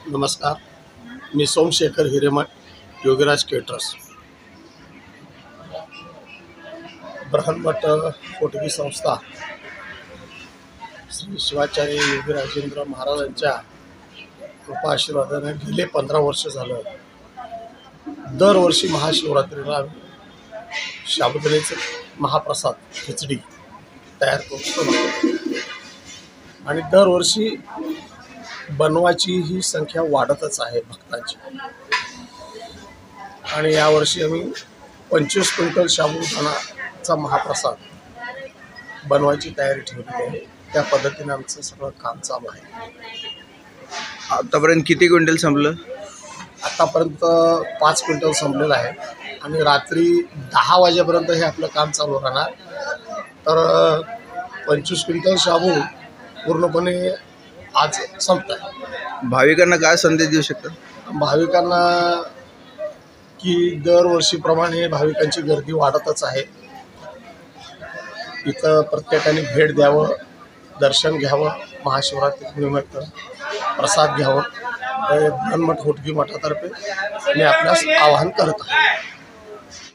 नमस्कार, मी सोमशेखर हिरेमठ, योगीराज केटरर्स, ब्रह्ममठ कोटगी संस्था, श्री शिवाचार्य योगीराजेंद्र महाराजांच्या कृपा आशीर्वादाने गेले 15 वर्ष झालं दरवर्षी महाशिवरात्रीला साबुदाण्याचे महाप्रसाद खिचडी तयार करतो आणि दरवर्षी बनवायची ही संख्या वाढतच आहे भक्तांची। आणि यावर्षी आम्ही 25 क्विंटल साबुदाण्याचा महाप्रसाद बनवायची तयारी ठेवली आहे। त्या पद्धतीने आमचं सगळं काम चालू आहे। आतापर्यंत किती क्विंटल संपलं? आतापर्यंत 5 क्विंटल संपलेलं आहे आणि रात्री 10 वाजेपर्यंत हे आपलं काम चालू राहणार। तर 25 क्विंटल शाबू पूर्णपणे आज संपत आहे। भाविकांना काय संदेश देऊ शकता? भाविकांना की दरवर्षीप्रमाणे भाविकांची गर्दी वाढतच आहे। इथं प्रत्येकाने भेट द्यावं, दर्शन घ्यावं, महाशिवरात्रीनिमित्त प्रसाद घ्यावं, ब्रह्ममठ कोटगी मठातर्फे मी आपल्यास आवाहन करत आहे।